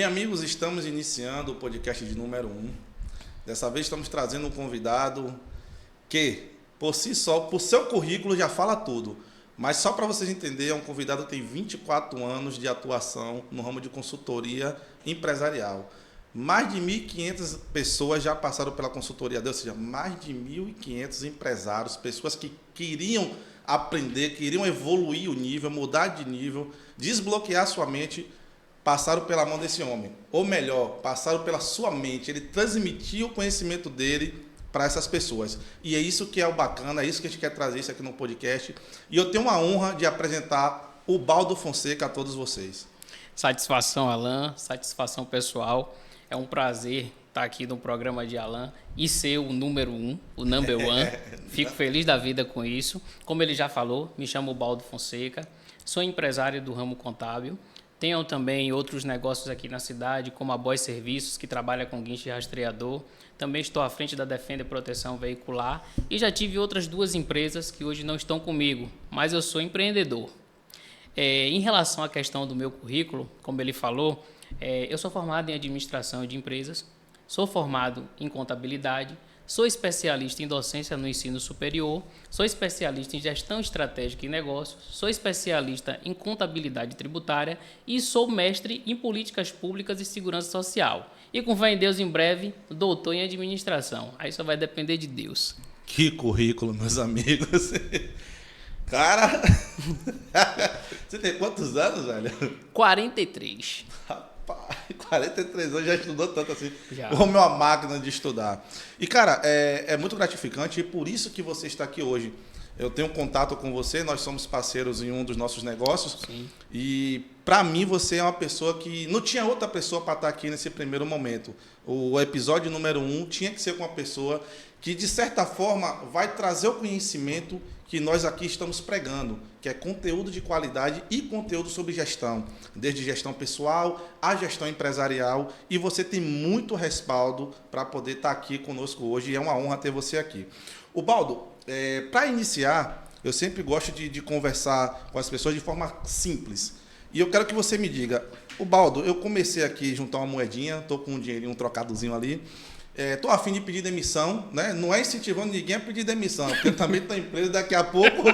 amigos, estamos iniciando o podcast de número 1. Dessa vez estamos trazendo um convidado que, por si só, por seu currículo já fala tudo. Mas só para vocês entenderem, é um convidado que tem 24 anos de atuação no ramo de consultoria empresarial. Mais de 1.500 pessoas já passaram pela consultoria dele, ou seja, mais de 1.500 empresários, pessoas que queriam aprender, queriam evoluir o nível, mudar de nível, desbloquear sua mente, passaram pela mão desse homem. Ou melhor, passaram pela sua mente. Ele transmitiu o conhecimento dele para essas pessoas. E é isso que é o bacana, é isso que a gente quer trazer isso aqui no podcast. E eu tenho uma honra de apresentar o Baldo Fonseca a todos vocês. Satisfação, Alan, satisfação pessoal. É um prazer estar aqui no programa de Alan e ser o número 1, o number one. Fico feliz da vida com isso. Como ele já falou, me chamo Baldo Fonseca, sou empresário do ramo contábil. Tenho também outros negócios aqui na cidade, como a Boy Serviços, que trabalha com guincho e rastreador. Também estou à frente da Defender Proteção Veicular. E já tive outras 2 empresas que hoje não estão comigo, mas eu sou empreendedor. Em relação à questão do meu currículo, como ele falou, eu sou formado em administração de empresas, sou formado em contabilidade, sou especialista em docência no ensino superior, sou especialista em gestão estratégica e negócios, sou especialista em contabilidade tributária e sou mestre em políticas públicas e segurança social. E com fé em Deus, em breve, doutor em administração. Aí só vai depender de Deus. Que currículo, meus amigos. Cara, você tem quantos anos, velho? 43. Rapaz, 43 anos, já estudou tanto assim. Já. Como é uma máquina de estudar. E, cara, é muito gratificante e por isso que você está aqui hoje. Eu tenho contato com você, nós somos parceiros em um dos nossos negócios. Sim. E, para mim, você é uma pessoa que não tinha outra pessoa para estar aqui nesse primeiro momento. O episódio número 1 tinha que ser com uma pessoa que, de certa forma, vai trazer o conhecimento que nós aqui estamos pregando, que é conteúdo de qualidade e conteúdo sobre gestão, desde gestão pessoal à gestão empresarial, e você tem muito respaldo para poder estar aqui conosco hoje, e é uma honra ter você aqui. O Baldo, para iniciar, eu sempre gosto de conversar com as pessoas de forma simples, e eu quero que você me diga, o Baldo, eu comecei aqui a juntar uma moedinha, estou com um dinheirinho, um trocadozinho ali, estou a fim de pedir demissão, né? Não é incentivando ninguém a pedir demissão, porque eu também estou em empresa, daqui a pouco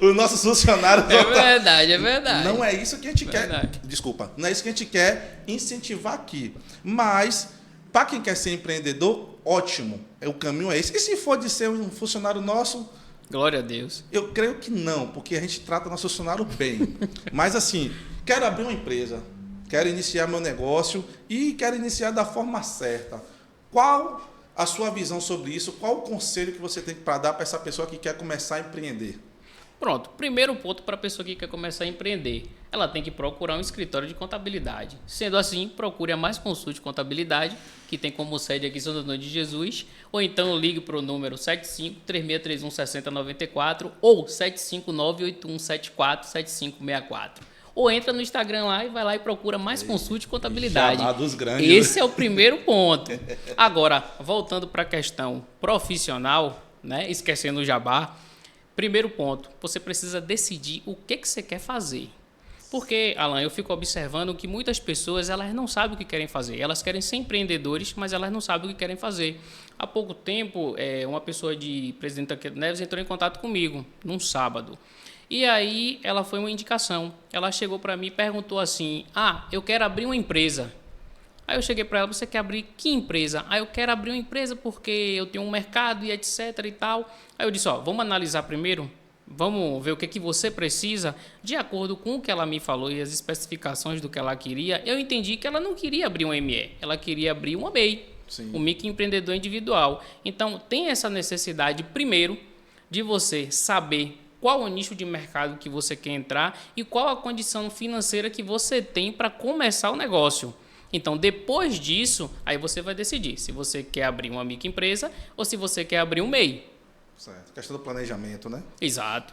os nossos funcionários... É verdade, é verdade. Não é isso que a gente Verdade. quer... Desculpa, não é isso que a gente quer incentivar aqui. Mas, para quem quer ser empreendedor, ótimo, o caminho é esse. E se for de ser um funcionário nosso... Glória a Deus. Eu creio que não, porque a gente trata nosso funcionário bem. Mas assim, quero abrir uma empresa, quero iniciar meu negócio e quero iniciar da forma certa. Qual a sua visão sobre isso? Qual o conselho que você tem para dar para essa pessoa que quer começar a empreender? Pronto, primeiro ponto para a pessoa que quer começar a empreender. Ela tem que procurar um escritório de contabilidade. Sendo assim, procure a Mais Consult Contabilidade, que tem como sede aqui em Santo Antônio de Jesus, ou então ligue para o número 75-3631-6094 ou 759-8174-7564. Ou entra no Instagram lá e vai lá e procura Mais Consult Contabilidade. Jabá dos grandes. Esse é o primeiro ponto. Agora, voltando para a questão profissional, né, esquecendo o jabá, primeiro ponto, você precisa decidir o que você quer fazer. Porque, Alan, eu fico observando que muitas pessoas elas não sabem o que querem fazer. Elas querem ser empreendedores, mas elas não sabem o que querem fazer. Há pouco tempo, uma pessoa de Presidente Tancredo Neves entrou em contato comigo, num sábado. E aí, ela foi uma indicação. Ela chegou para mim e perguntou assim, eu quero abrir uma empresa. Aí eu cheguei para ela, você quer abrir que empresa? Eu quero abrir uma empresa porque eu tenho um mercado e etc e tal. Aí eu disse, vamos analisar primeiro, vamos ver o que você precisa. De acordo com o que ela me falou e as especificações do que ela queria, eu entendi que ela não queria abrir um ME, ela queria abrir uma MEI, um microempreendedor individual. Então, tem essa necessidade, primeiro, de você saber qual o nicho de mercado que você quer entrar e qual a condição financeira que você tem para começar o negócio. Então, depois disso, aí você vai decidir se você quer abrir uma microempresa ou se você quer abrir um MEI. Certo. Questão do planejamento, né? Exato.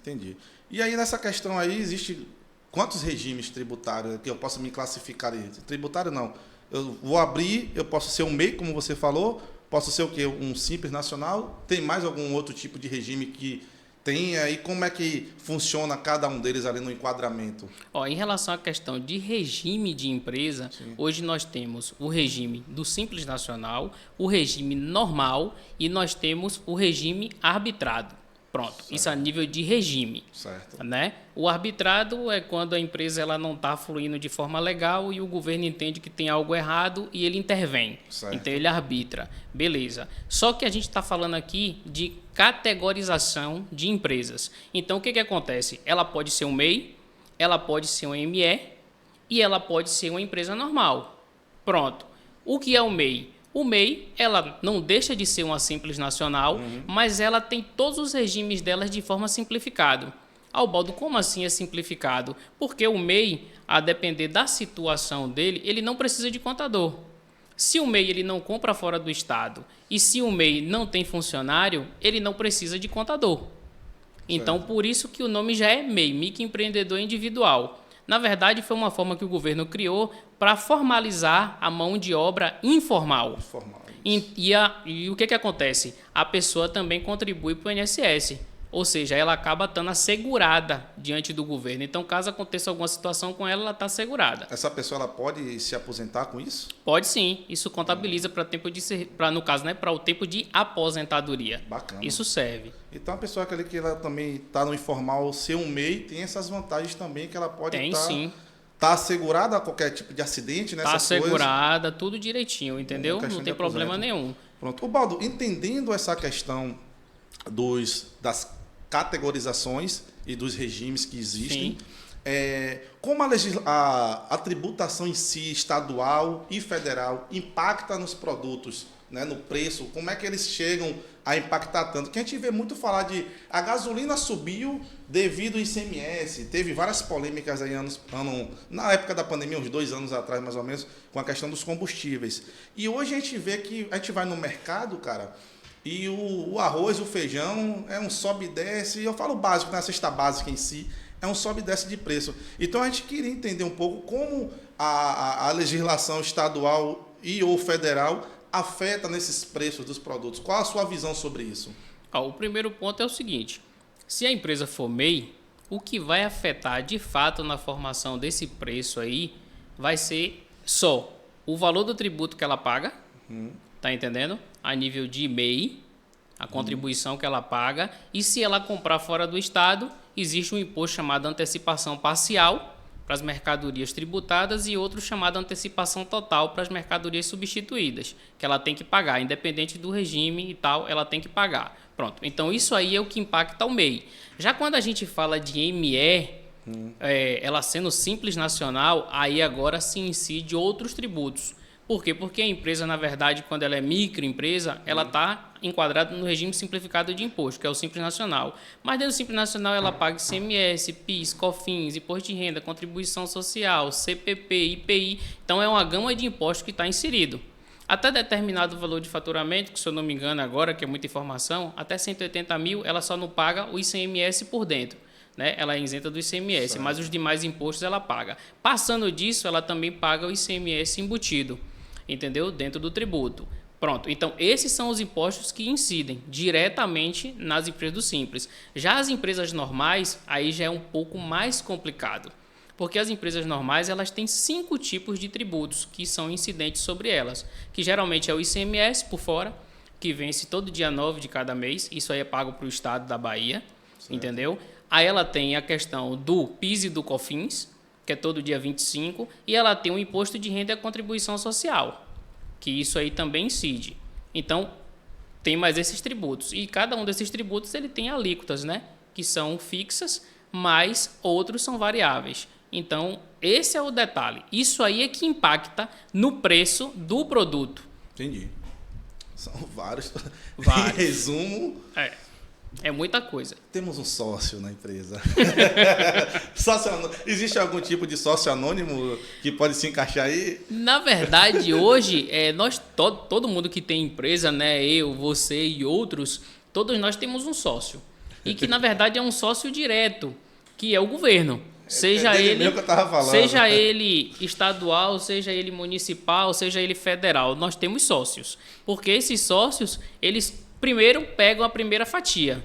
Entendi. E aí, nessa questão aí, existe quantos regimes tributários que eu posso me classificar aí? Tributário, não. Eu vou abrir, eu posso ser um MEI, como você falou, posso ser o quê? Um Simples Nacional? Tem mais algum outro tipo de regime que tem aí, como é que funciona cada um deles ali no enquadramento? Ó, em relação à questão de regime de empresa, Sim. hoje nós temos o regime do Simples Nacional, o regime normal e nós temos o regime arbitrado. Pronto, Certo. isso a nível de regime. Certo. Né? O arbitrado é quando a empresa ela não está fluindo de forma legal e o governo entende que tem algo errado e ele intervém. Certo. Então ele arbitra. Beleza. Só que a gente está falando aqui de categorização de empresas. Então o que acontece? Ela pode ser um MEI, ela pode ser um ME e ela pode ser uma empresa normal. Pronto. O que é o MEI? O MEI, ela não deixa de ser uma simples nacional, mas ela tem todos os regimes delas de forma simplificada. Albaldo, como assim é simplificado? Porque o MEI, a depender da situação dele, ele não precisa de contador. Se o MEI ele não compra fora do estado e se o MEI não tem funcionário, ele não precisa de contador. Então, por isso que o nome já é MEI, microempreendedor individual. Na verdade, foi uma forma que o governo criou para formalizar a mão de obra informal. E o que acontece? A pessoa também contribui para o INSS, ou seja, ela acaba estando assegurada diante do governo. Então, caso aconteça alguma situação com ela, ela está assegurada. Essa pessoa ela pode se aposentar com isso? Pode sim, isso contabiliza para tempo de no caso, né, para o tempo de aposentadoria. Bacana. Isso serve. Então a pessoa que ela também está no informal, ser um MEI, tem essas vantagens também que ela pode Tem sim. Tá assegurada a qualquer tipo de acidente, né? Está assegurada, tudo direitinho, entendeu? Questão Não de tem problema aposento. nenhum. Pronto. Baldo, entendendo essa questão das categorizações e dos regimes que existem, como a tributação em si, estadual e federal, impacta nos produtos, né, no preço, como é que eles chegam a impactar tanto? Que a gente vê muito falar de a gasolina subiu devido ao ICMS, teve várias polêmicas aí na época da pandemia, uns 2 anos atrás mais ou menos, com a questão dos combustíveis. E hoje a gente vê que a gente vai no mercado, cara, e o arroz, o feijão é um sobe e desce, e eu falo básico, na cesta básica em si, é um sobe e desce de preço. Então a gente queria entender um pouco como a legislação estadual e ou federal afeta nesses preços dos produtos. Qual a sua visão sobre isso? O primeiro ponto é o seguinte: se a empresa for MEI, o que vai afetar de fato na formação desse preço aí vai ser só o valor do tributo que ela paga, tá entendendo? A nível de MEI, a contribuição que ela paga, e se ela comprar fora do estado, existe um imposto chamado antecipação parcial para as mercadorias tributadas e outro chamado antecipação total para as mercadorias substituídas, que ela tem que pagar, independente do regime e tal, ela tem que pagar. Pronto, então isso aí é o que impacta o MEI. Já quando a gente fala de ME, ela sendo simples nacional, aí agora se incide outros tributos. Por quê? Porque a empresa, na verdade, quando ela é microempresa, ela está enquadrada no regime simplificado de imposto, que é o Simples Nacional. Mas dentro do Simples Nacional, ela paga ICMS, PIS, COFINS, Imposto de Renda, Contribuição Social, CPP, IPI. Então, é uma gama de impostos que está inserido. Até determinado valor de faturamento, que se eu não me engano agora, que é muita informação, até 180 mil, ela só não paga o ICMS por dentro. Né? Ela é isenta do ICMS, certo, mas os demais impostos ela paga. Passando disso, ela também paga o ICMS embutido, entendeu? Dentro do tributo. Pronto, então esses são os impostos que incidem diretamente nas empresas do Simples. Já as empresas normais, aí já é um pouco mais complicado, porque as empresas normais elas têm 5 tipos de tributos que são incidentes sobre elas, que geralmente é o ICMS por fora, que vence todo dia 9 de cada mês, isso aí é pago para o estado da Bahia, certo, entendeu? Aí ela tem a questão do PIS e do COFINS, que é todo dia 25, e ela tem o imposto de renda e a contribuição social, que isso aí também incide. Então, tem mais esses tributos. E cada um desses tributos ele tem alíquotas, né? Que são fixas, mas outros são variáveis. Então, esse é o detalhe. Isso aí é que impacta no preço do produto. Entendi. São vários. Vários. Em resumo... É muita coisa. Temos um sócio na empresa. Existe algum tipo de sócio anônimo que pode se encaixar aí? Na verdade, hoje, todo mundo que tem empresa, né, eu, você e outros, todos nós temos um sócio. E que, na verdade, é um sócio direto, que é o governo. Seja ele estadual, seja ele municipal, seja ele federal. Nós temos sócios. Porque esses sócios, eles... primeiro pegam a primeira fatia,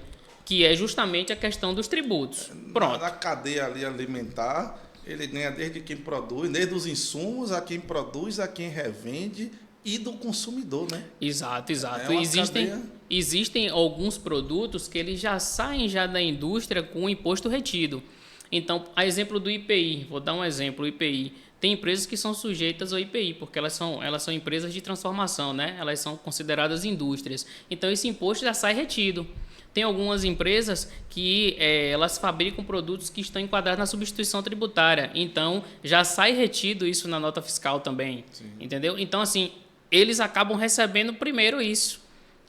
que é justamente a questão dos tributos. Pronto. Na cadeia ali alimentar, ele ganha desde quem produz, desde os insumos, a quem produz, a quem revende e do consumidor, né? Exato. É uma cadeia. Existem alguns produtos que eles já saem já da indústria com o imposto retido. Então, a exemplo do IPI, vou dar um exemplo, o IPI. Tem empresas que são sujeitas ao IPI, porque elas são empresas de transformação, né? Elas são consideradas indústrias. Então, esse imposto já sai retido. Tem algumas empresas que elas fabricam produtos que estão enquadrados na substituição tributária. Então, já sai retido isso na nota fiscal também. Sim. Entendeu? Então, assim, eles acabam recebendo primeiro isso.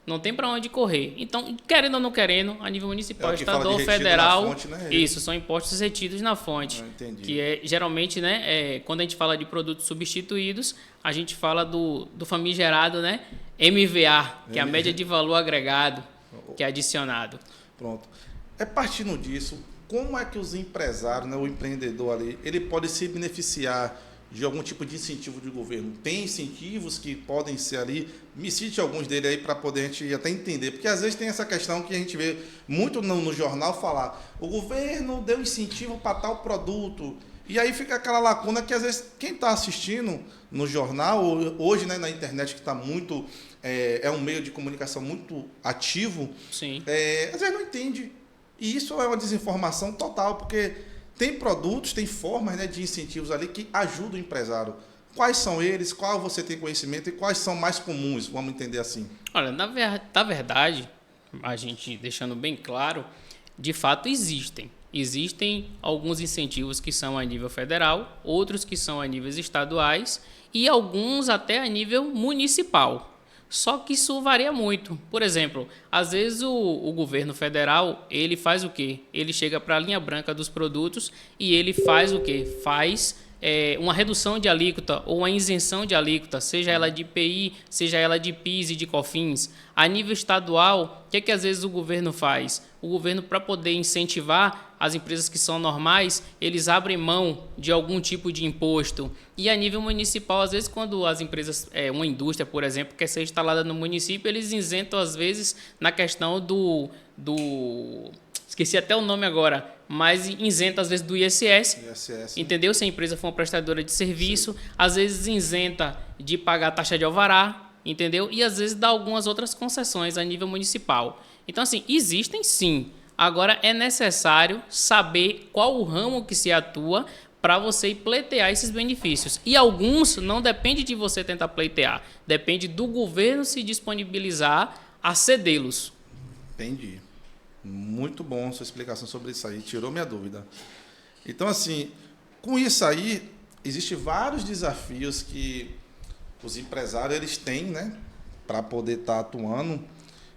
Não tem para onde correr. Então, querendo ou não querendo, a nível municipal, estadual, federal, fonte, né? Isso, são impostos retidos na fonte. Entendi. Que é, geralmente, né, quando a gente fala de produtos substituídos, a gente fala do famigerado, né, MVA, que é a média de valor agregado, que é adicionado. Pronto. Partindo disso, como é que os empresários, né, o empreendedor ali, ele pode se beneficiar de algum tipo de incentivo do governo? Tem incentivos que podem ser ali? Me cite alguns deles aí para poder a gente até entender. Porque às vezes tem essa questão que a gente vê muito no jornal falar: o governo deu incentivo para tal produto. E aí fica aquela lacuna que às vezes quem está assistindo no jornal, hoje, né, na internet, que está muito... É um meio de comunicação muito ativo. Sim. Às vezes não entende. E isso é uma desinformação total, porque tem produtos, tem formas, né, de incentivos ali que ajudam o empresário. Quais são eles? Qual você tem conhecimento e quais são mais comuns? Vamos entender assim. Olha, na verdade, a gente deixando bem claro, de fato existem. Existem alguns incentivos que são a nível federal, outros que são a níveis estaduais e alguns até a nível municipal. Só que isso varia muito. Por exemplo, às vezes o governo federal, ele faz o quê? Ele chega para a linha branca dos produtos e ele faz o quê? Faz uma redução de alíquota ou uma isenção de alíquota, seja ela de IPI, seja ela de PIS e de COFINS. A nível estadual, o que às vezes o governo faz? O governo, para poder incentivar as empresas que são normais, eles abrem mão de algum tipo de imposto. E a nível municipal, às vezes, quando as empresas, uma indústria, por exemplo, quer ser instalada no município, eles isentam, às vezes, na questão do esqueci até o nome agora, mas isenta, às vezes, do ISS. Entendeu? Se a empresa for uma prestadora de serviço, sim, às vezes isenta de pagar taxa de alvará, entendeu? E, às vezes, dá algumas outras concessões a nível municipal. Então, assim, existem sim. Agora, é necessário saber qual o ramo que se atua para você ir pleitear esses benefícios. E alguns não depende de você tentar pleitear, depende do governo se disponibilizar a cedê-los. Entendi. Muito bom sua explicação sobre isso aí, tirou minha dúvida. Então, assim, com isso aí, existem vários desafios que os empresários eles têm, né, para poder estar atuando.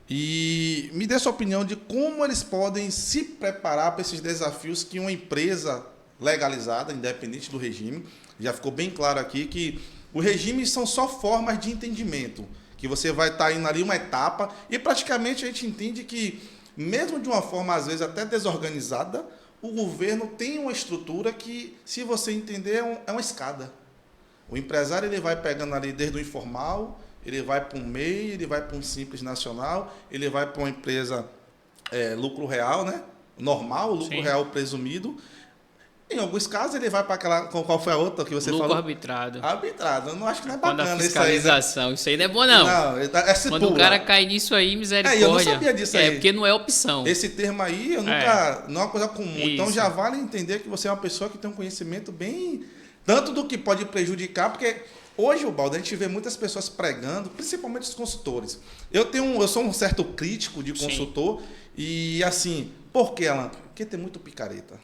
E me dê sua opinião de como eles podem se preparar para esses desafios que uma empresa legalizada, independente do regime, já ficou bem claro aqui que o regime são só formas de entendimento, que você vai estar indo ali uma etapa e praticamente a gente entende que, mesmo de uma forma às vezes até desorganizada, o governo tem uma estrutura que, se você entender, é uma escada. O empresário ele vai pegando ali desde o informal, ele vai para um MEI, ele vai para um Simples Nacional, ele vai para uma empresa lucro real, né? Normal, lucro, sim, real presumido. Em alguns casos, ele vai para aquela... Qual foi a outra que você lucro falou? Arbitrado. Arbitrado. Eu não acho que não é quando bacana a fiscalização. Isso aí não é bom, não. Não, quando o cara cai nisso aí, misericórdia. Eu não sabia disso aí. Porque não é opção. Esse termo aí, eu nunca... Não é uma coisa comum. Isso. Então, já vale entender que você é uma pessoa que tem um conhecimento bem... Tanto do que pode prejudicar, porque... Hoje, Ubaldo, a gente vê muitas pessoas pregando, principalmente os consultores. Eu sou um certo crítico de consultor, sim, e assim, por que, Alan? Porque tem muito picareta.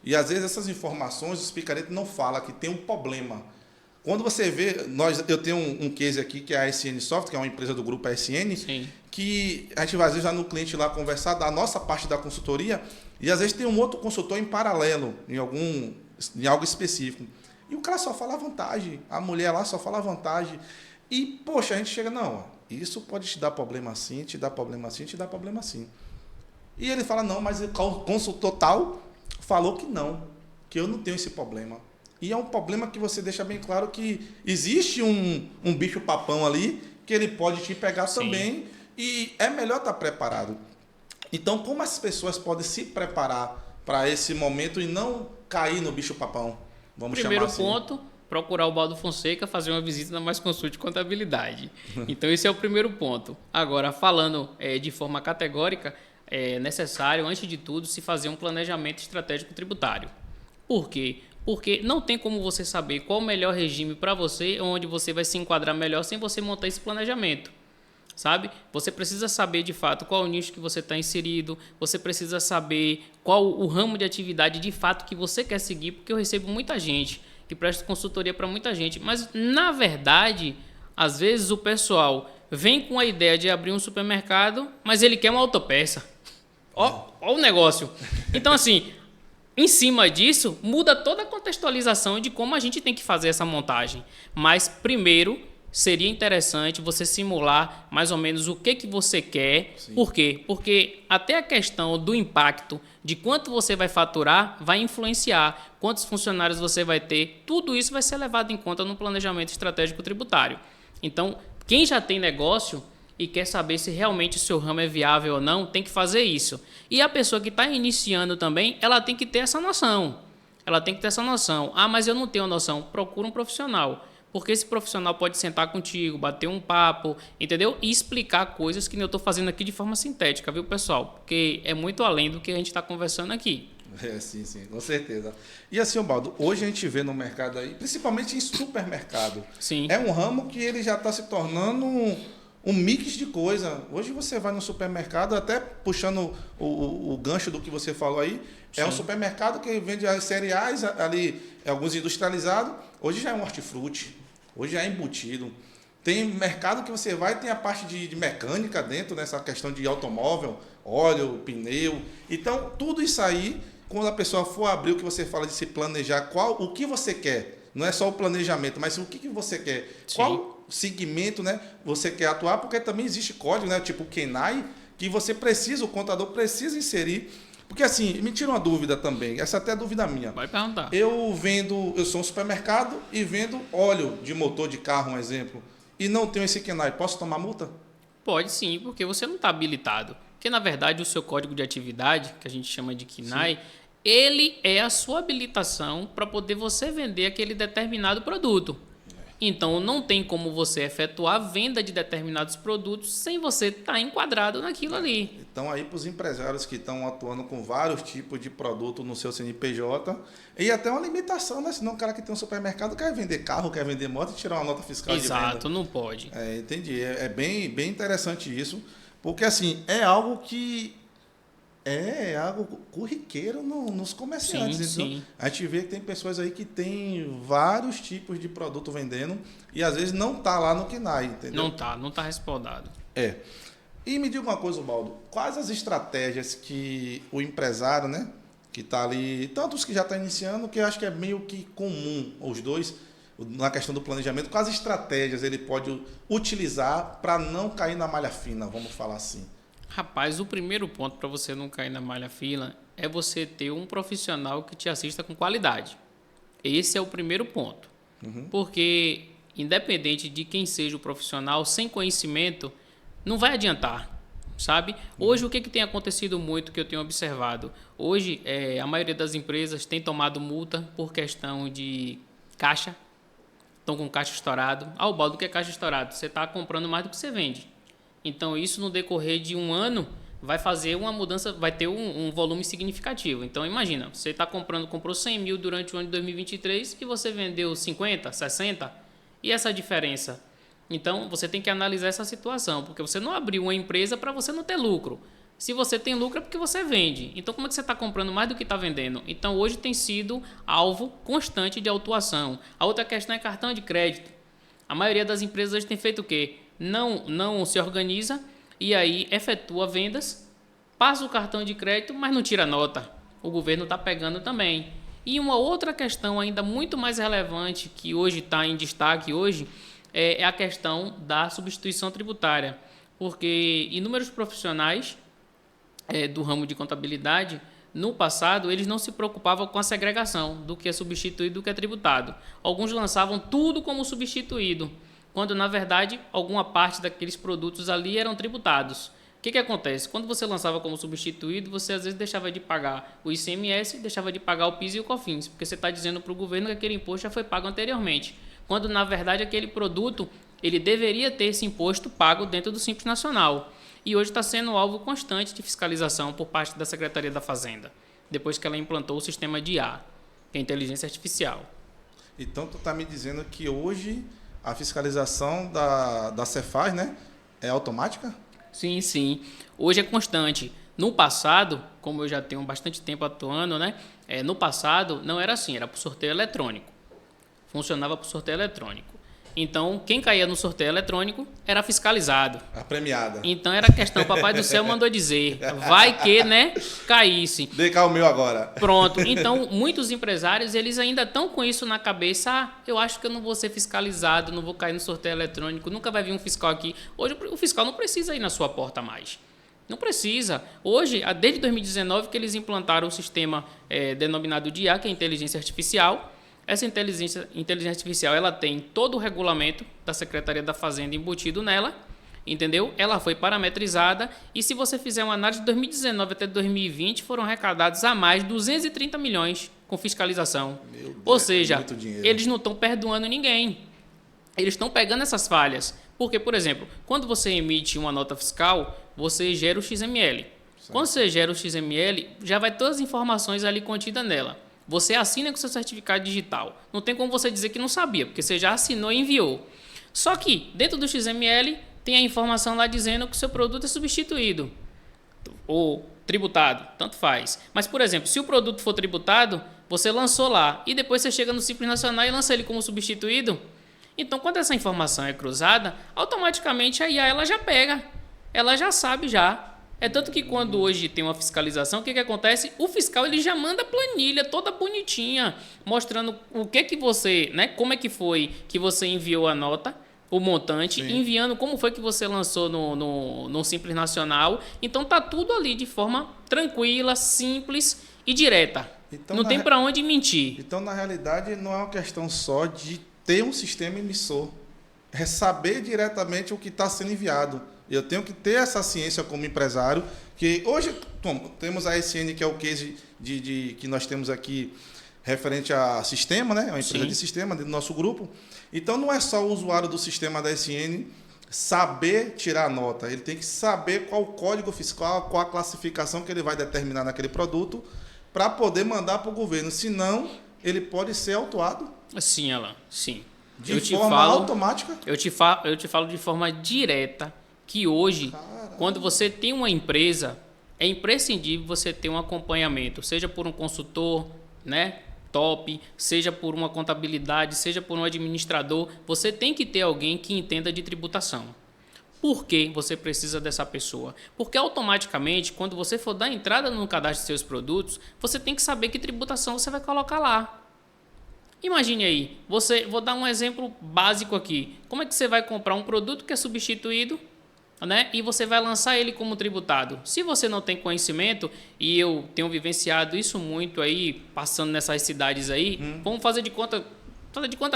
E às vezes essas informações, os picaretas não falam que tem um problema. Quando você vê, eu tenho um case aqui, que é a ASN Software, que é uma empresa do grupo ASN, sim, que a gente vai às vezes já no cliente lá conversar da nossa parte da consultoria, e às vezes tem um outro consultor em paralelo, em algo específico. E o cara só fala vantagem, a mulher lá só fala vantagem. E, poxa, a gente chega, não, isso pode te dar problema assim, te dar problema assim, te dar problema assim. E ele fala, não, mas o consultor tal falou que não, que eu não tenho esse problema. E é um problema que você deixa bem claro que existe um bicho papão ali, que ele pode te pegar, sim, também, e é melhor estar preparado. Então, como as pessoas podem se preparar para esse momento e não cair no bicho-papão? Vamos Primeiro chamar assim. ponto, procurar o Baldo Fonseca, fazer uma visita na Mais Consulte Contabilidade. Então, esse é o primeiro ponto. Agora, falando de forma categórica, é necessário, antes de tudo, se fazer um planejamento estratégico tributário. Por quê? Porque não tem como você saber qual o melhor regime para você, onde você vai se enquadrar melhor sem você montar esse planejamento. Sabe? Você precisa saber de fato qual o nicho que você está inserido, você precisa saber qual o ramo de atividade de fato que você quer seguir, porque eu recebo muita gente que presta consultoria para muita gente, mas na verdade, às vezes o pessoal vem com a ideia de abrir um supermercado, mas ele quer uma autopeça. Ó o negócio. Então, assim, em cima disso, muda toda a contextualização de como a gente tem que fazer essa montagem. Mas, primeiro, seria interessante você simular mais ou menos o que você quer. Sim. Por quê? Porque até a questão do impacto de quanto você vai faturar vai influenciar, quantos funcionários você vai ter, tudo isso vai ser levado em conta no planejamento estratégico tributário. Então, quem já tem negócio e quer saber se realmente o seu ramo é viável ou não, tem que fazer isso. E a pessoa que está iniciando também, ela tem que ter essa noção. Ah, mas eu não tenho noção. Procura um profissional. Porque esse profissional pode sentar contigo, bater um papo, entendeu? E explicar coisas que eu estou fazendo aqui de forma sintética, viu, pessoal? Porque é muito além do que a gente está conversando aqui. Sim, com certeza. E assim, Baldo, hoje a gente vê no mercado aí, principalmente em supermercado, sim, é um ramo que ele já está se tornando um mix de coisa. Hoje você vai no supermercado, até puxando o gancho do que você falou aí, sim, é um supermercado que vende as cereais ali, alguns industrializados. Hoje já é um hortifruti, hoje já é embutido. Tem mercado que você vai, tem a parte de mecânica dentro, nessa questão de automóvel, óleo, pneu. Então, tudo isso aí, quando a pessoa for abrir o que você fala de se planejar, o que você quer. Não é só o planejamento, mas o que você quer. Sim. Qual segmento, né, você quer atuar, porque também existe código, né, tipo o KENAI, que você precisa, o contador precisa inserir. Porque assim, me tira uma dúvida também, essa até é dúvida minha. Vai perguntar. Eu sou um supermercado e vendo óleo de motor de carro, um exemplo, e não tenho esse KENAI, posso tomar multa? Pode sim, porque você não está habilitado. Porque, na verdade, o seu código de atividade, que a gente chama de KENAI, sim, ele é a sua habilitação para poder você vender aquele determinado produto. Então, não tem como você efetuar a venda de determinados produtos sem você estar enquadrado naquilo ali. Então, aí para os empresários que estão atuando com vários tipos de produto no seu CNPJ, e até uma limitação, né? Senão o cara que tem um supermercado quer vender carro, quer vender moto e tirar uma nota fiscal de venda. Exato, não pode. Entendi. É bem, bem interessante isso, porque assim, é algo corriqueiro nos comerciantes. Sim, então, sim. A gente vê que tem pessoas aí que tem vários tipos de produto vendendo e às vezes não está lá no KENAI, entendeu? Não tá respaldado. E me diga uma coisa, Baldo, quais as estratégias que o empresário, né, que está ali, tanto os que já estão iniciando, que eu acho que é meio que comum os dois, na questão do planejamento, quais estratégias ele pode utilizar para não cair na malha fina, vamos falar assim? Rapaz, o primeiro ponto para você não cair na malha fina é você ter um profissional que te assista com qualidade. Esse é o primeiro ponto. Uhum. Porque, independente de quem seja o profissional, sem conhecimento, não vai adiantar, sabe? Hoje, o que tem acontecido muito, que eu tenho observado? Hoje, a maioria das empresas tem tomado multa por questão de caixa. Estão com caixa estourado. O Baldo, o que é caixa estourado? Você está comprando mais do que você vende. Então, isso no decorrer de um ano vai fazer uma mudança, vai ter um volume significativo. Então, imagina, você comprou 100 mil durante o ano de 2023 e você vendeu 50, 60, e essa diferença? Então, você tem que analisar essa situação, porque você não abriu uma empresa para você não ter lucro. Se você tem lucro é porque você vende. Então, como é que você está comprando mais do que está vendendo? Então, hoje tem sido alvo constante de autuação. A outra questão é cartão de crédito. A maioria das empresas hoje tem feito o quê? Não se organiza e aí efetua vendas, passa o cartão de crédito, mas não tira nota. O governo está pegando também. E uma outra questão ainda muito mais relevante que hoje está em destaque hoje é a questão da substituição tributária. Porque inúmeros profissionais do ramo de contabilidade, no passado, eles não se preocupavam com a segregação do que é substituído e do que é tributado. Alguns lançavam tudo como substituído, quando, na verdade, alguma parte daqueles produtos ali eram tributados. O que acontece? Quando você lançava como substituído, você às vezes deixava de pagar o ICMS, deixava de pagar o PIS e o COFINS, porque você está dizendo para o governo que aquele imposto já foi pago anteriormente, quando na verdade aquele produto ele deveria ter esse imposto pago dentro do Simples Nacional. E hoje está sendo alvo constante de fiscalização por parte da Secretaria da Fazenda, depois que ela implantou o sistema de IA, que é a inteligência artificial. Então, tu está me dizendo que hoje a fiscalização da Cefaz, né, é automática? Sim, sim. Hoje é constante. No passado, como eu já tenho bastante tempo atuando, né, no passado não era assim, era por sorteio eletrônico. Funcionava por sorteio eletrônico. Então, quem caía no sorteio eletrônico era fiscalizado. A premiada. Então, era questão, Papai do Céu mandou dizer, vai que, né, caísse. Dê cá o meu agora. Pronto. Então, muitos empresários, eles ainda estão com isso na cabeça. Ah, eu acho que eu não vou ser fiscalizado, não vou cair no sorteio eletrônico, nunca vai vir um fiscal aqui. Hoje, o fiscal não precisa ir na sua porta mais. Não precisa. Hoje, desde 2019, que eles implantaram o sistema denominado de IA, que é a inteligência artificial. Essa inteligência artificial, ela tem todo o regulamento da Secretaria da Fazenda embutido nela, entendeu? Ela foi parametrizada e se você fizer uma análise de 2019 até 2020, foram arrecadados a mais 230 milhões com fiscalização. Meu Deus, ou seja, muito dinheiro. Eles não estão perdoando ninguém. Eles estão pegando essas falhas. Porque, por exemplo, quando você emite uma nota fiscal, você gera o XML. Certo. Quando você gera o XML, já vai todas as informações ali contidas nela. Você assina com seu certificado digital. Não tem como você dizer que não sabia, porque você já assinou e enviou. Só que, dentro do XML, tem a informação lá dizendo que o seu produto é substituído ou tributado, tanto faz. Mas, por exemplo, se o produto for tributado, você lançou lá e depois você chega no Simples Nacional e lança ele como substituído. Então, quando essa informação é cruzada, automaticamente a IA ela já pega. Ela já sabe já. É tanto que quando hoje tem uma fiscalização, o que acontece? O fiscal ele já manda a planilha toda bonitinha, mostrando o que você, né? Como é que foi que você enviou a nota, o montante, Sim. enviando como foi que você lançou no Simples Nacional. Então tá tudo ali de forma tranquila, simples e direta. Então, não tem para onde mentir. Então, na realidade, não é uma questão só de ter um sistema emissor. É saber diretamente o que está sendo enviado. Eu tenho que ter essa ciência como empresário, que hoje temos a SN, que é o case que nós temos aqui referente a sistema, né? É uma empresa Sim. de sistema dentro do nosso grupo. Então, não é só o usuário do sistema da SN saber tirar a nota, ele tem que saber qual o código fiscal, qual a classificação que ele vai determinar naquele produto para poder mandar para o governo. Senão, ele pode ser autuado Sim, Alan, sim. de forma automática. Eu te falo de forma direta que hoje, quando você tem uma empresa, é imprescindível você ter um acompanhamento, seja por um consultor, né, top, seja por uma contabilidade, seja por um administrador, você tem que ter alguém que entenda de tributação. Por que você precisa dessa pessoa? Porque automaticamente, quando você for dar entrada no cadastro de seus produtos, você tem que saber que tributação você vai colocar lá. Imagine aí, vou dar um exemplo básico aqui. Como é que você vai comprar um produto que é substituído, né, e você vai lançar ele como tributado? Se você não tem conhecimento, e eu tenho vivenciado isso muito aí, passando nessas cidades aí, vamos fazer de conta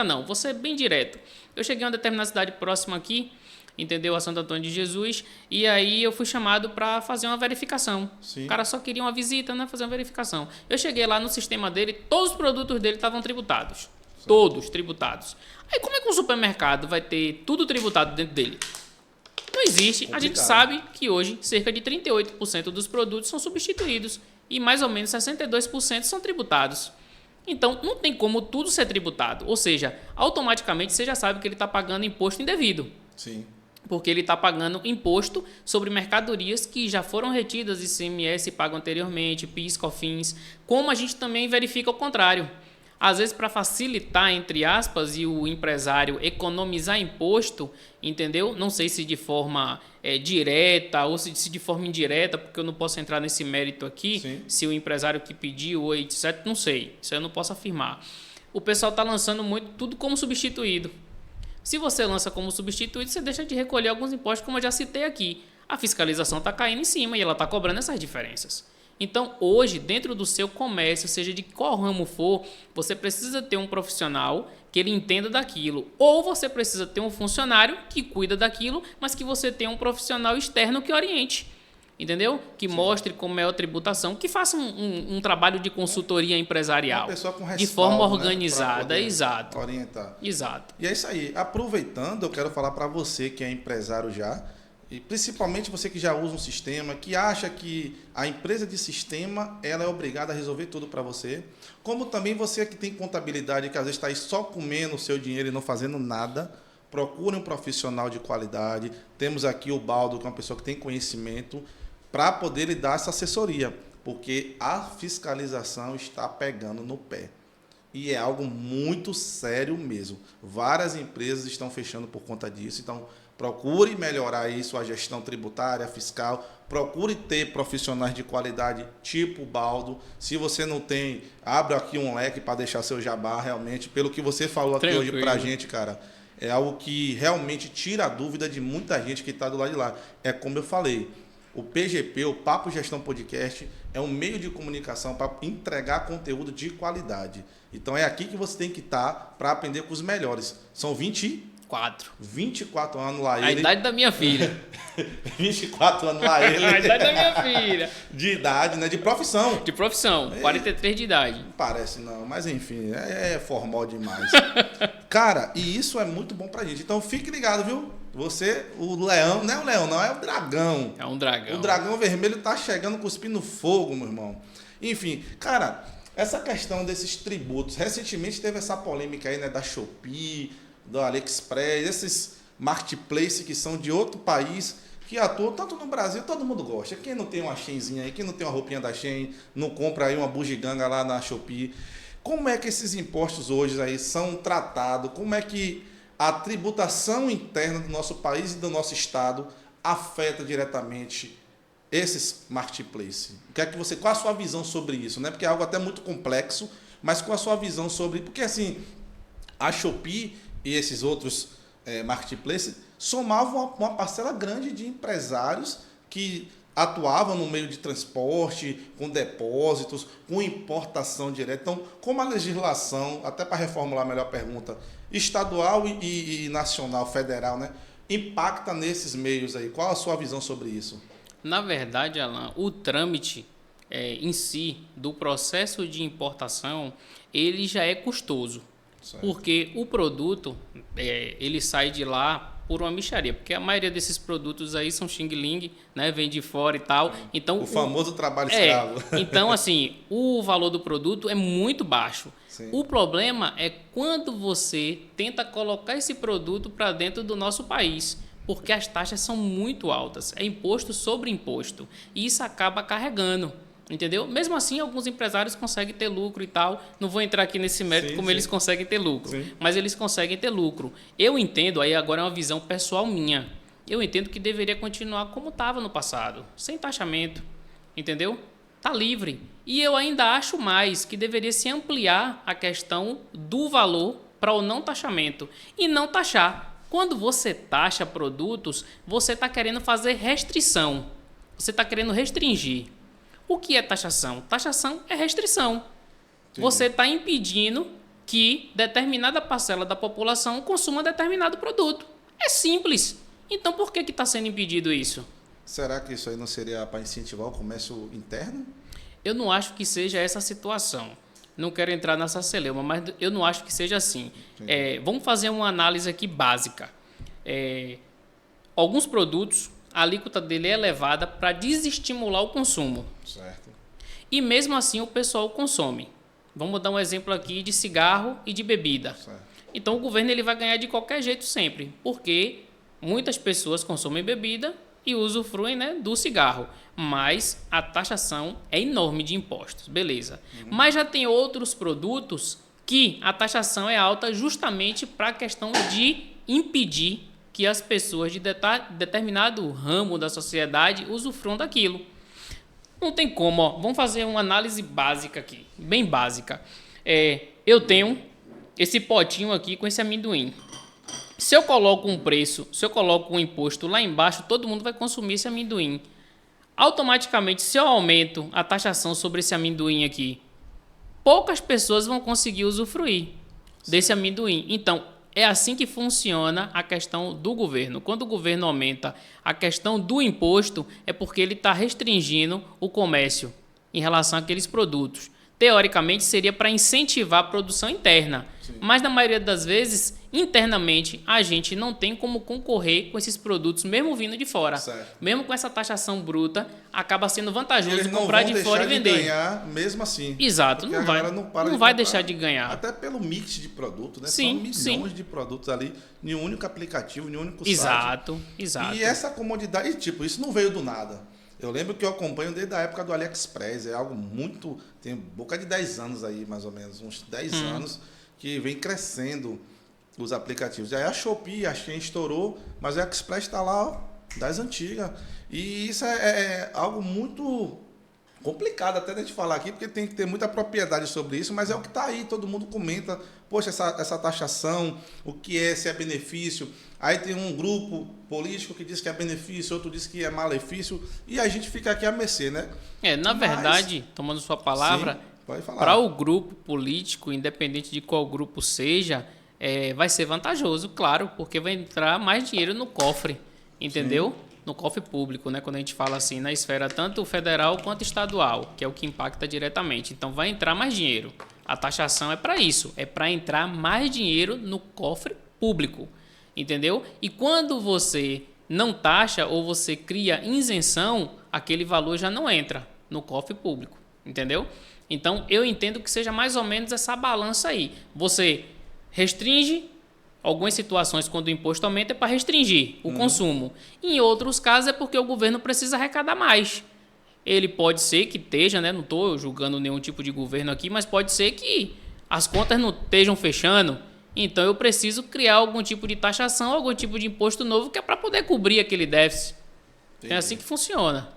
não, vou ser bem direto. Eu cheguei a uma determinada cidade próxima aqui, entendeu, a Santo Antônio de Jesus, e aí eu fui chamado para fazer uma verificação. Sim. O cara só queria uma visita, né, fazer uma verificação. Eu cheguei lá no sistema dele, todos os produtos dele estavam tributados. Certo. Todos tributados. Aí como é que um supermercado vai ter tudo tributado dentro dele? Não existe. Complicado. A gente sabe que hoje cerca de 38% dos produtos são substituídos e mais ou menos 62% são tributados. Então, não tem como tudo ser tributado. Ou seja, automaticamente você já sabe que ele está pagando imposto indevido. Sim. Porque ele está pagando imposto sobre mercadorias que já foram retidas de ICMS pago anteriormente, PIS, COFINS, como a gente também verifica o contrário. Às vezes, para facilitar, entre aspas, e o empresário economizar imposto, entendeu? Não sei se de forma direta ou se de forma indireta, porque eu não posso entrar nesse mérito aqui, Sim. se o empresário que pediu ou etc, não sei, isso eu não posso afirmar. O pessoal está lançando muito tudo como substituído. Se você lança como substituído, você deixa de recolher alguns impostos, como eu já citei aqui. A fiscalização está caindo em cima e ela está cobrando essas diferenças. Então, hoje, dentro do seu comércio, seja de qual ramo for, você precisa ter um profissional que ele entenda daquilo. Ou você precisa ter um funcionário que cuida daquilo, mas que você tenha um profissional externo que oriente. entendeu? Que mostre como é a tributação, que faça um trabalho de consultoria empresarial. Uma pessoa com respaldo, de forma né, organizada, exato. Orientar. Exato. E é isso aí. Aproveitando, eu quero falar para você que é empresário já, e principalmente você que já usa um sistema, que acha que a empresa de sistema ela é obrigada a resolver tudo para você, como também você que tem contabilidade, que às vezes está aí só comendo o seu dinheiro e não fazendo nada, procure um profissional de qualidade. Temos aqui o Baldo, que é uma pessoa que tem conhecimento, para poder lhe dar essa assessoria, porque a fiscalização está pegando no pé. E é algo muito sério mesmo. Várias empresas estão fechando por conta disso, então procure melhorar isso, a gestão tributária, fiscal. Procure ter profissionais de qualidade tipo o Baldo. Se você não tem, abre aqui um leque para deixar seu jabá realmente. Pelo que você falou aqui hoje para a gente, cara, é algo que realmente tira a dúvida de muita gente que está do lado de lá. É como eu falei, o PGP, o Papo Gestão Podcast, é um meio de comunicação para entregar conteúdo de qualidade. Então é aqui que você tem que estar para aprender com os melhores. São 24 anos lá ele. A idade da minha filha. 24 anos lá ele. A idade da minha filha. De idade, né? De profissão. De profissão, 43 de idade. Não parece não, mas enfim, é formal demais. Cara, e isso é muito bom pra gente. Então fique ligado, viu? Você, o leão, não é o leão não, é o dragão. É um dragão. O dragão vermelho tá chegando cuspindo fogo, meu irmão. Enfim, cara, essa questão desses tributos, recentemente teve essa polêmica aí, né, da Shopee, do AliExpress, esses marketplace que são de outro país, que atuam tanto no Brasil, todo mundo gosta. Quem não tem uma Sheinzinha aí, quem não tem uma roupinha da Shein, não compra aí uma bugiganga lá na Shopee. Como é que esses impostos hoje aí são tratados? Como é que a tributação interna do nosso país e do nosso estado afeta diretamente esses marketplaces? Qual a sua visão sobre isso, né? Porque é algo até muito complexo, mas qual a sua visão sobre... Porque assim, a Shopee e esses outros marketplaces somavam uma parcela grande de empresários que atuavam no meio de transporte, com depósitos, com importação direta. Então, como a legislação, até para reformular melhor a pergunta, estadual e nacional, federal, né, impacta nesses meios aí? Qual a sua visão sobre isso? Na verdade, Alan, o trâmite em si do processo de importação, ele já é custoso. Certo. Porque o produto, ele sai de lá por uma mixaria, porque a maioria desses produtos aí são xing-ling, né, vem de fora e tal. Então, o famoso trabalho escravo. Então, assim, o valor do produto é muito baixo. Sim. O problema é quando você tenta colocar esse produto para dentro do nosso país, porque as taxas são muito altas, é imposto sobre imposto, e isso acaba carregando. Entendeu? Mesmo assim, alguns empresários conseguem ter lucro e tal. Não vou entrar aqui nesse mérito como eles conseguem ter lucro. Sim. Mas eles conseguem ter lucro. Eu entendo, aí agora é uma visão pessoal minha. Eu entendo que deveria continuar como estava no passado, sem taxamento. Entendeu? Tá livre. E eu ainda acho mais que deveria se ampliar a questão do valor para o não taxamento. E não taxar. Quando você taxa produtos, você está querendo fazer restrição. Você está querendo restringir. O que é taxação? Taxação é restrição. Sim. Você está impedindo que determinada parcela da população consuma determinado produto. É simples. Então, por que está sendo impedido isso? Será que isso aí não seria para incentivar o comércio interno? Eu não acho que seja essa a situação. Não quero entrar nessa celeuma, mas eu não acho que seja assim. Vamos fazer uma análise aqui básica. Alguns produtos, a alíquota dele é elevada para desestimular o consumo. Certo. E mesmo assim o pessoal consome. Vamos dar um exemplo aqui de cigarro e de bebida. Certo. Então o governo ele vai ganhar de qualquer jeito sempre, porque muitas pessoas consomem bebida e usufruem, né, do cigarro. Mas a taxação é enorme de impostos, beleza. Mas já tem outros produtos que a taxação é alta justamente para a questão de impedir que as pessoas de determinado ramo da sociedade usufruam daquilo. Não tem como, ó. Vamos fazer uma análise básica aqui, bem básica. Eu tenho esse potinho aqui com esse amendoim. Se eu coloco um preço, se eu coloco um imposto lá embaixo, todo mundo vai consumir esse amendoim. Automaticamente, se eu aumento a taxação sobre esse amendoim aqui, poucas pessoas vão conseguir usufruir desse amendoim. Então, É assim que funciona a questão do governo. Quando o governo aumenta a questão do imposto, é porque ele está restringindo o comércio em relação àqueles produtos. Teoricamente, seria para incentivar a produção interna. Sim. Mas, na maioria das vezes, internamente, a gente não tem como concorrer com esses produtos, mesmo vindo de fora. Certo. Mesmo com essa taxação bruta, acaba sendo vantajoso eles não comprar vão de fora e vender. Deixar de ganhar mesmo assim. Exato, não vai deixar de ganhar. Até pelo mix de produtos, né? Sim, São milhões de produtos ali em um único aplicativo, em um único site. Exato. E essa comodidade, tipo, isso não veio do nada. Eu lembro que eu acompanho desde a época do AliExpress, é algo muito... Tem boca de 10 anos aí, mais ou menos, uns 10 anos, que vem crescendo os aplicativos. Aí a Shopee, a Shein estourou, mas a AliExpress está lá, ó, das antigas. E isso é algo muito complicado até de a gente falar aqui, porque tem que ter muita propriedade sobre isso, mas é o que está aí, todo mundo comenta, poxa, essa taxação, o que é, se é benefício. Aí tem um grupo político que diz que é benefício, outro diz que é malefício, e a gente fica aqui à mercê, né? Na verdade, tomando sua palavra, para o grupo político, independente de qual grupo seja, vai ser vantajoso, claro, porque vai entrar mais dinheiro no cofre, entendeu? Sim. No cofre público, né? Quando a gente fala assim, na esfera tanto federal quanto estadual, que é o que impacta diretamente. Então, vai entrar mais dinheiro. A taxação é para isso, é para entrar mais dinheiro no cofre público, entendeu? E quando você não taxa ou você cria isenção, aquele valor já não entra no cofre público, entendeu? Então, eu entendo que seja mais ou menos essa balança aí. Você restringe. Algumas situações, quando o imposto aumenta, é para restringir o consumo. Em outros casos, é porque o governo precisa arrecadar mais. Ele pode ser que esteja, né? Não estou julgando nenhum tipo de governo aqui, mas pode ser que as contas não estejam fechando. Então, eu preciso criar algum tipo de taxação, algum tipo de imposto novo, que é para poder cobrir aquele déficit. Entendi. É assim que funciona.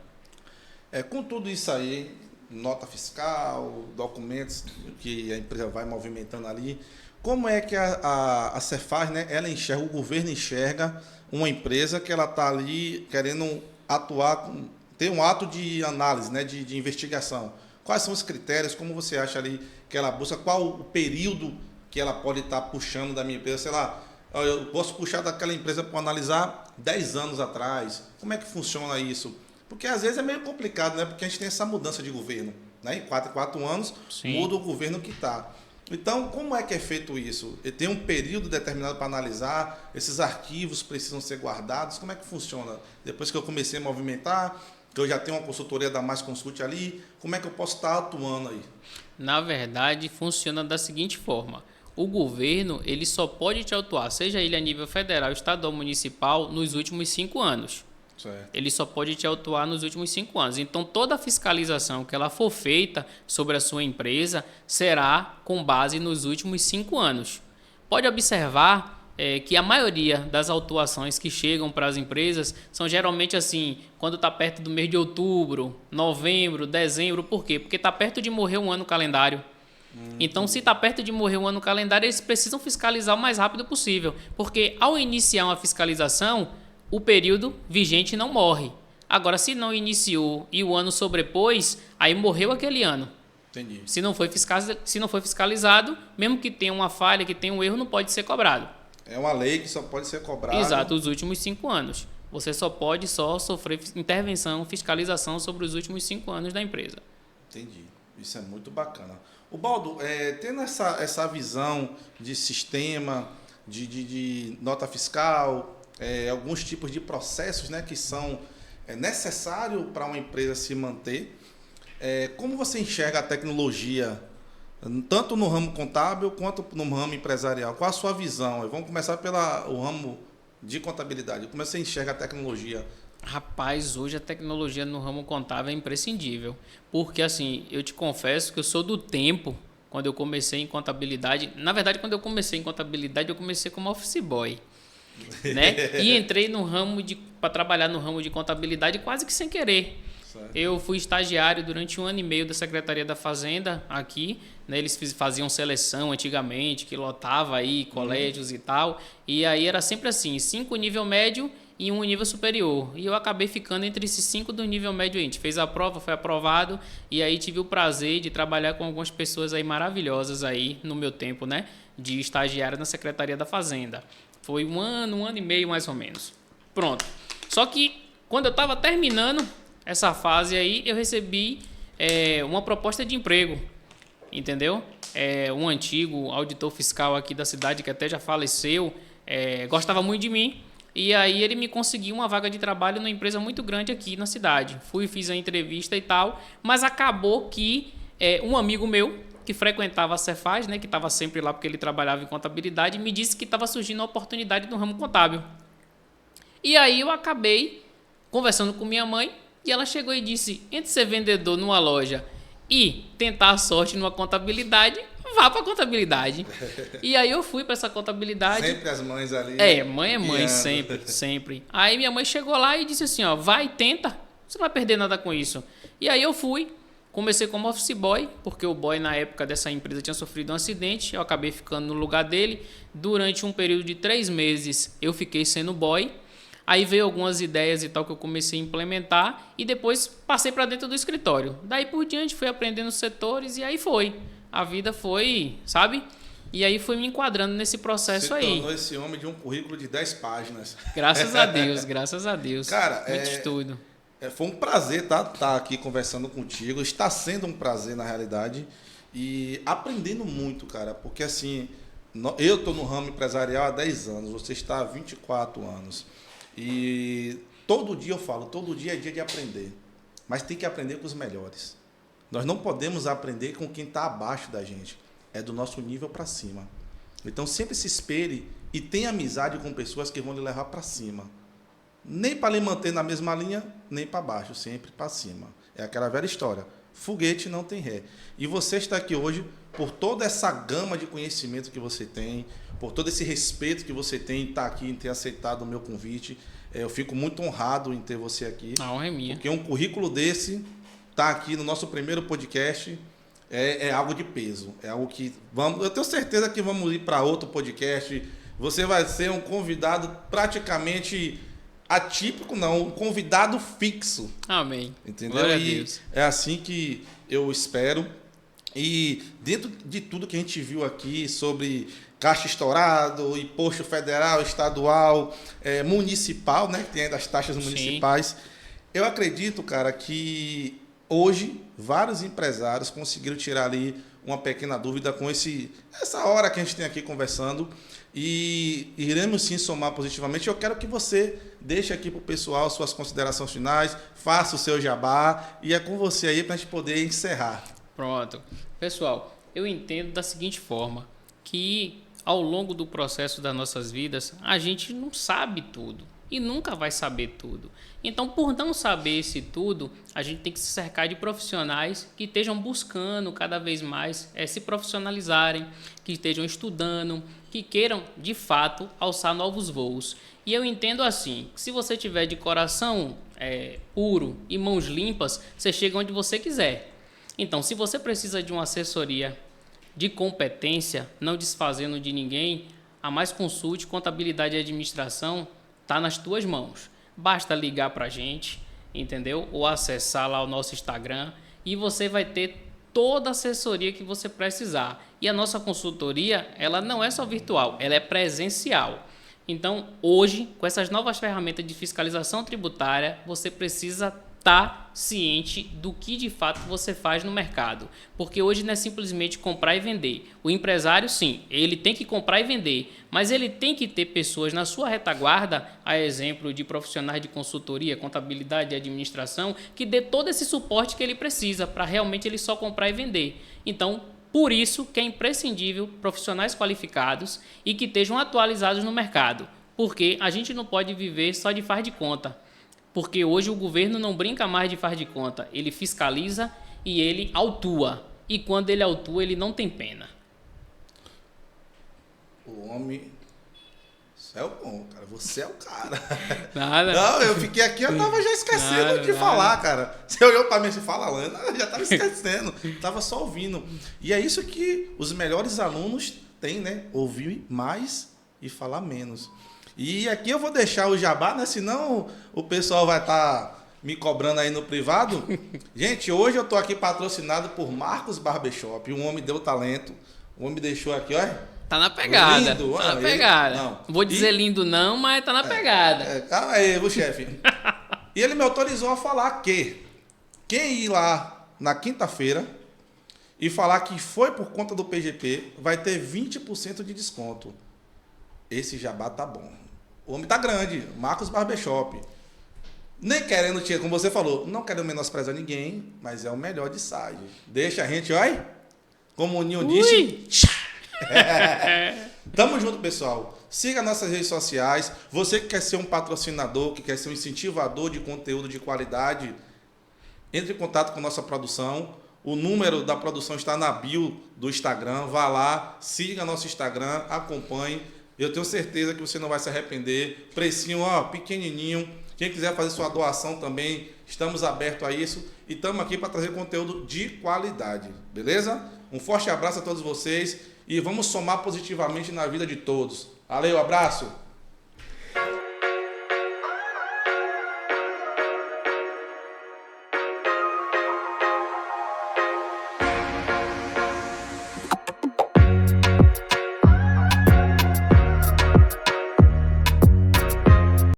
Com tudo isso aí, nota fiscal, documentos que a empresa vai movimentando ali, como é que a Cefaz, né, ela enxerga, o governo enxerga uma empresa que ela está ali querendo atuar, ter um ato de análise, né, de investigação? Quais são os critérios? Como você acha ali que ela busca? Qual o período que ela pode estar puxando da minha empresa? Sei lá, eu posso puxar daquela empresa para analisar 10 anos atrás. Como é que funciona isso? Porque às vezes é meio complicado, né? Porque a gente tem essa mudança de governo, né? Em 4 anos, sim, muda o governo que está. Então, como é que é feito isso? Tem um período determinado para analisar, esses arquivos precisam ser guardados, como é que funciona? Depois que eu comecei a movimentar, que eu já tenho uma consultoria da Mais Consult ali, como é que eu posso estar atuando aí? Na verdade, funciona da seguinte forma. O governo, ele só pode te atuar, seja ele a nível federal, estadual, municipal, nos últimos 5 anos. Certo. Ele só pode te atuar nos últimos 5 anos. Então, toda a fiscalização que ela for feita sobre a sua empresa será com base nos últimos 5 anos. Pode observar que a maioria das autuações que chegam para as empresas são geralmente assim, quando está perto do mês de outubro, novembro, dezembro. Por quê? Porque está perto de morrer um ano calendário. Então, se está perto de morrer um ano calendário, eles precisam fiscalizar o mais rápido possível. Porque ao iniciar uma fiscalização, o período vigente não morre. Agora, se não iniciou e o ano sobrepôs, aí morreu aquele ano. Entendi. Se não foi fiscalizado, mesmo que tenha uma falha, que tenha um erro, não pode ser cobrado. É uma lei que só pode ser cobrada. Exato, os últimos 5 anos. Você só pode sofrer intervenção, fiscalização sobre os últimos 5 anos da empresa. Entendi. Isso é muito bacana. O Baldo, tendo essa visão de sistema, de nota fiscal, alguns tipos de processos, né, que são necessários para uma empresa se manter, como você enxerga a tecnologia, tanto no ramo contábil quanto no ramo empresarial? Qual a sua visão? Vamos começar pelo ramo de contabilidade. Como você enxerga a tecnologia? Rapaz, hoje a tecnologia no ramo contábil é imprescindível. Porque, assim, eu te confesso que eu sou do tempo, quando eu comecei em contabilidade. Na verdade, quando eu comecei em contabilidade, eu comecei como office boy. Né? E entrei no ramo para trabalhar no ramo de contabilidade quase que sem querer. Certo. Eu fui estagiário durante 1 ano e meio da Secretaria da Fazenda aqui, né? Eles faziam seleção antigamente, que lotava aí colégios e tal, e aí era sempre assim, 5 nível médio e um nível superior. E eu acabei ficando entre esses 5 do nível médio. A gente fez a prova, foi aprovado, e aí tive o prazer de trabalhar com algumas pessoas aí maravilhosas aí no meu tempo, né, de estagiário na Secretaria da Fazenda. Foi um ano e meio mais ou menos. Pronto. Só que quando eu estava terminando essa fase aí, eu recebi uma proposta de emprego, entendeu? Um antigo auditor fiscal aqui da cidade, que até já faleceu, gostava muito de mim, e aí ele me conseguiu uma vaga de trabalho numa empresa muito grande aqui na cidade. Fiz a entrevista e tal, mas acabou que um amigo meu, que frequentava a Cefaz, né, que estava sempre lá porque ele trabalhava em contabilidade, me disse que estava surgindo uma oportunidade no ramo contábil. E aí eu acabei conversando com minha mãe, e ela chegou e disse, entre ser vendedor numa loja e tentar a sorte numa contabilidade, vá para a contabilidade. E aí eu fui para essa contabilidade. Sempre as mães ali. Mãe é mãe, sempre, sempre. Aí minha mãe chegou lá e disse assim, ó, vai, tenta, você não vai perder nada com isso. E aí eu fui, comecei como office boy, porque o boy na época dessa empresa tinha sofrido um acidente, eu acabei ficando no lugar dele. Durante um período de 3 meses eu fiquei sendo boy. Aí veio algumas ideias e tal que eu comecei a implementar e depois passei para dentro do escritório. Daí por diante fui aprendendo os setores e aí foi. A vida foi, sabe? E aí fui me enquadrando nesse processo aí. Você tornou esse homem de um currículo de 10 páginas. Graças a Deus, graças a Deus. Cara, muito estudo. Foi um prazer tá aqui conversando contigo. Está sendo um prazer, na realidade. E aprendendo muito, cara. Porque assim, eu estou no ramo empresarial há 10 anos. Você está há 24 anos. E todo dia eu falo, todo dia é dia de aprender, mas tem que aprender com os melhores. Nós não podemos aprender com quem está abaixo da gente, é do nosso nível para cima. Então sempre se espere e tenha amizade com pessoas que vão lhe levar para cima. Nem para lhe manter na mesma linha, nem para baixo, sempre para cima. É aquela velha história, foguete não tem ré. E você está aqui hoje por toda essa gama de conhecimento que você tem, por todo esse respeito que você tem em estar aqui, em ter aceitado o meu convite. Eu fico muito honrado em ter você aqui. A honra é minha. Porque um currículo desse, estar aqui no nosso primeiro podcast, é algo de peso. É algo que eu tenho certeza que vamos ir para outro podcast. Você vai ser um convidado praticamente atípico, não, um convidado fixo. Amém. Entendeu? Glória E a Deus. é assim que eu espero. E dentro de tudo que a gente viu aqui sobre caixa estourado, imposto federal, estadual, municipal, né, que tem ainda as taxas municipais, sim, eu acredito, cara, que hoje vários empresários conseguiram tirar ali uma pequena dúvida com essa hora que a gente tem aqui conversando, e iremos sim somar positivamente. Eu quero que você deixe aqui para o pessoal suas considerações finais, faça o seu jabá, e é com você aí para a gente poder encerrar. Pronto. Pessoal, eu entendo da seguinte forma, que ao longo do processo das nossas vidas, a gente não sabe tudo e nunca vai saber tudo. Então, por não saber esse tudo, a gente tem que se cercar de profissionais que estejam buscando cada vez mais se profissionalizarem, que estejam estudando, que queiram, de fato, alçar novos voos. E eu entendo assim, que se você tiver de coração puro e mãos limpas, você chega onde você quiser. Então, se você precisa de uma assessoria de competência, não desfazendo de ninguém, a Mais Consult, Contabilidade e Administração, está nas tuas mãos. Basta ligar para a gente, entendeu? Ou acessar lá o nosso Instagram e você vai ter toda a assessoria que você precisar. E a nossa consultoria, ela não é só virtual, ela é presencial. Então, hoje, com essas novas ferramentas de fiscalização tributária, você precisa estar ciente do que de fato você faz no mercado. Porque hoje não é simplesmente comprar e vender. O empresário, sim, ele tem que comprar e vender, mas ele tem que ter pessoas na sua retaguarda, a exemplo de profissionais de consultoria, contabilidade e administração, que dê todo esse suporte que ele precisa para realmente ele só comprar e vender. Então, por isso que é imprescindível profissionais qualificados e que estejam atualizados no mercado. Porque a gente não pode viver só de faz de conta. Porque hoje o governo não brinca mais de faz de conta, ele fiscaliza e ele autua. E quando ele autua, ele não tem pena. O homem... Você é o bom, cara. Você é o cara. Nada. Não, eu fiquei aqui, eu tava já esquecendo de falar, cara. Você olhou pra mim e fala, Lana, eu já tava esquecendo. Tava só ouvindo. E é isso que os melhores alunos têm, né? Ouvir mais e falar menos. E aqui eu vou deixar o jabá, né? Senão o pessoal vai estar me cobrando aí no privado. Gente, hoje eu estou aqui patrocinado por Marcos Barbershop. Um homem deu talento. O homem deixou aqui, olha. Tá na pegada. Lindo, tá na pegada. Não vou dizer lindo não, mas tá na pegada. Calma aí, o chefe. E ele me autorizou a falar que quem ir lá na quinta-feira e falar que foi por conta do PGP, vai ter 20% de desconto. Esse jabá tá bom. O homem tá grande, Marcos Barbershop. Nem querendo, como você falou, não quero menosprezar ninguém, mas é o melhor de Sage. Deixa a gente, olha, como o Ninho disse. Tamo junto, pessoal. Siga nossas redes sociais. Você que quer ser um patrocinador, que quer ser um incentivador de conteúdo de qualidade, entre em contato com nossa produção. O número da produção está na bio do Instagram. Vá lá, siga nosso Instagram, acompanhe. Eu tenho certeza que você não vai se arrepender. Precinho, ó, pequenininho. Quem quiser fazer sua doação também, estamos abertos a isso. E estamos aqui para trazer conteúdo de qualidade. Beleza? Um forte abraço a todos vocês. E vamos somar positivamente na vida de todos. Valeu, abraço!